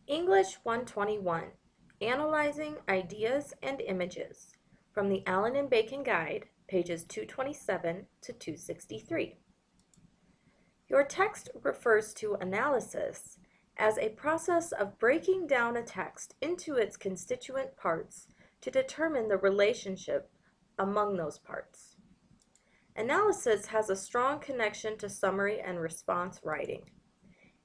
English 121, Analyzing Ideas and Images, from the Allen and Bacon Guide, pages 227 to 263. Your text refers to analysis as a process of breaking down a text into its constituent parts to determine the relationship among those parts. Analysis has a strong connection to summary and response writing,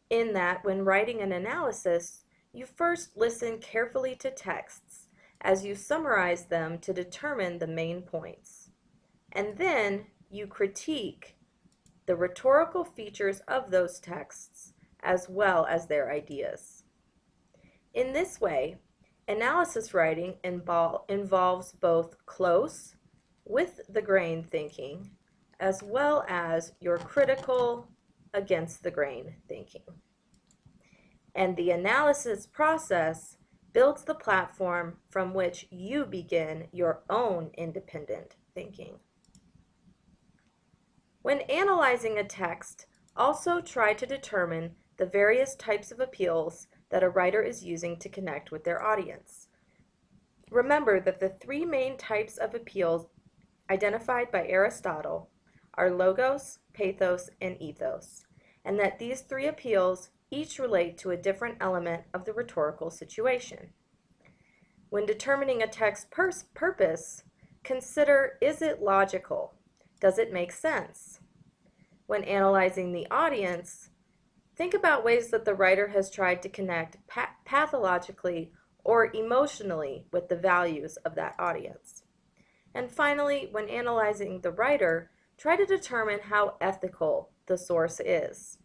in that when writing an analysis, you first listen carefully to texts as you summarize them to determine the main points, and then you critique the rhetorical features of those texts as well as their ideas. In this way, analysis writing involves both close, with the grain thinking, as well as your critical, against the grain thinking. And the analysis process builds the platform from which you begin your own independent thinking. When analyzing a text, also try to determine the various types of appeals that a writer is using to connect with their audience. Remember that the three main types of appeals identified by Aristotle are logos, pathos, and ethos, and that these three appeals each relate to a different element of the rhetorical situation. When determining a text's purpose, consider, is it logical? Does it make sense? When analyzing the audience, think about ways that the writer has tried to connect pathologically or emotionally with the values of that audience. And finally, when analyzing the writer, try to determine how ethical the source is.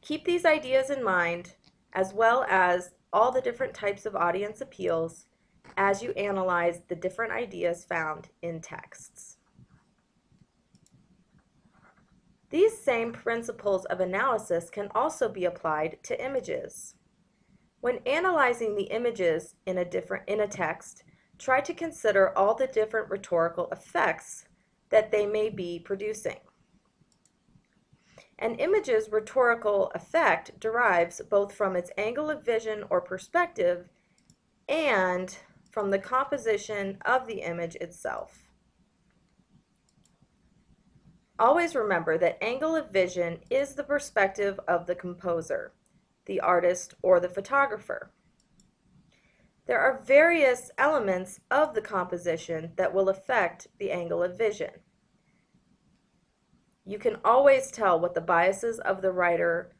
Keep these ideas in mind, as well as all the different types of audience appeals, as you analyze the different ideas found in texts. These same principles of analysis can also be applied to images. When analyzing the images in a text, try to consider all the different rhetorical effects that they may be producing. An image's rhetorical effect derives both from its angle of vision or perspective and from the composition of the image itself. Always remember that angle of vision is the perspective of the composer, the artist, or the photographer. There are various elements of the composition that will affect the angle of vision. You can always tell what the biases of the writer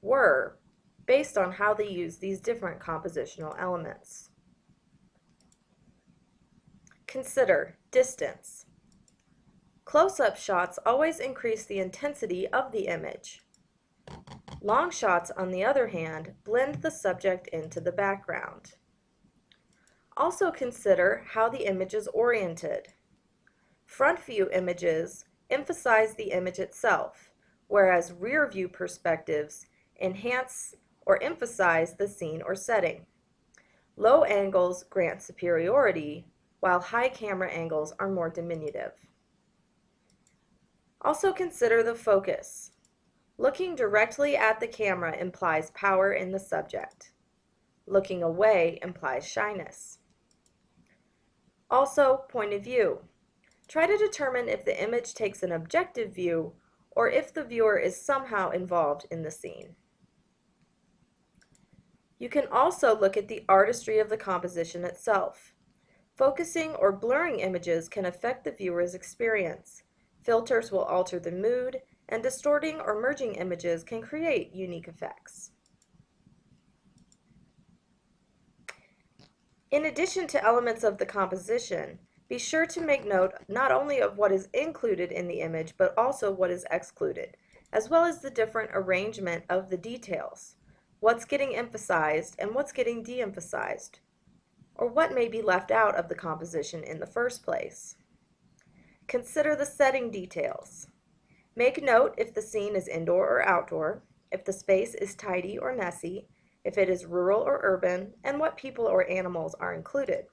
were based on how they use these different compositional elements. Consider distance. Close-up shots always increase the intensity of the image. Long shots, on the other hand, blend the subject into the background. Also consider how the image is oriented. Front view images emphasize the image itself, whereas rear view perspectives enhance or emphasize the scene or setting. Low angles grant superiority, while high camera angles are more diminutive. Also consider the focus. Looking directly at the camera implies power in the subject. Looking away implies shyness. Also, point of view. Try to determine if the image takes an objective view or if the viewer is somehow involved in the scene. You can also look at the artistry of the composition itself. Focusing or blurring images can affect the viewer's experience. Filters will alter the mood, and distorting or merging images can create unique effects. In addition to elements of the composition, be sure to make note not only of what is included in the image, but also what is excluded, as well as the different arrangement of the details, what's getting emphasized and what's getting de-emphasized, or what may be left out of the composition in the first place. Consider the setting details. Make note if the scene is indoor or outdoor, if the space is tidy or messy, if it is rural or urban, and what people or animals are included.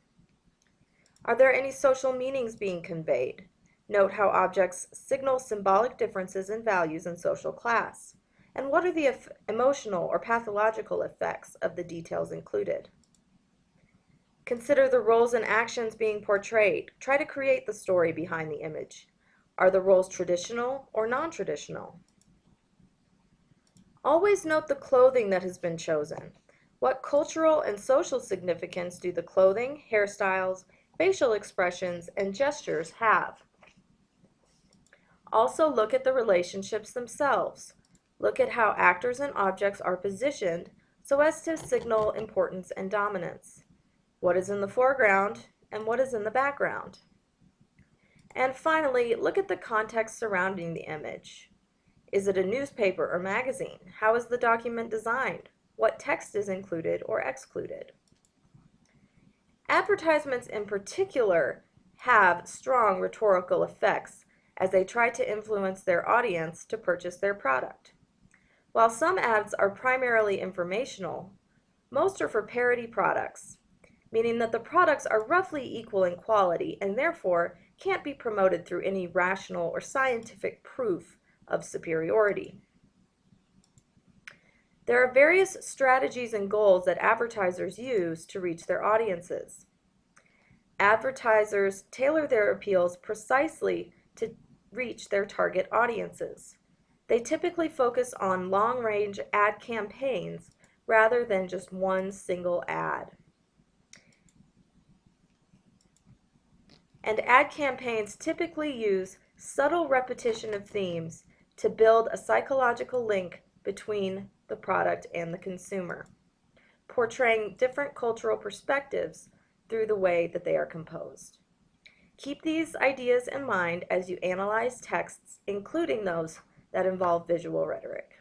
Are there any social meanings being conveyed? Note how objects signal symbolic differences in values and social class. And what are the emotional or pathological effects of the details included? Consider the roles and actions being portrayed. Try to create the story behind the image. Are the roles traditional or non-traditional? Always note the clothing that has been chosen. What cultural and social significance do the clothing, hairstyles, facial expressions, and gestures have? Also look at the relationships themselves. Look at how actors and objects are positioned so as to signal importance and dominance. What is in the foreground and what is in the background? And finally, look at the context surrounding the image. Is it a newspaper or magazine? How is the document designed? What text is included or excluded? Advertisements in particular have strong rhetorical effects as they try to influence their audience to purchase their product. While some ads are primarily informational, most are for parity products, meaning that the products are roughly equal in quality and therefore can't be promoted through any rational or scientific proof of superiority. There are various strategies and goals that advertisers use to reach their audiences. Advertisers tailor their appeals precisely to reach their target audiences. They typically focus on long-range ad campaigns rather than just one single ad. And ad campaigns typically use subtle repetition of themes to build a psychological link between the product and the consumer, portraying different cultural perspectives through the way that they are composed. Keep these ideas in mind as you analyze texts, including those that involve visual rhetoric.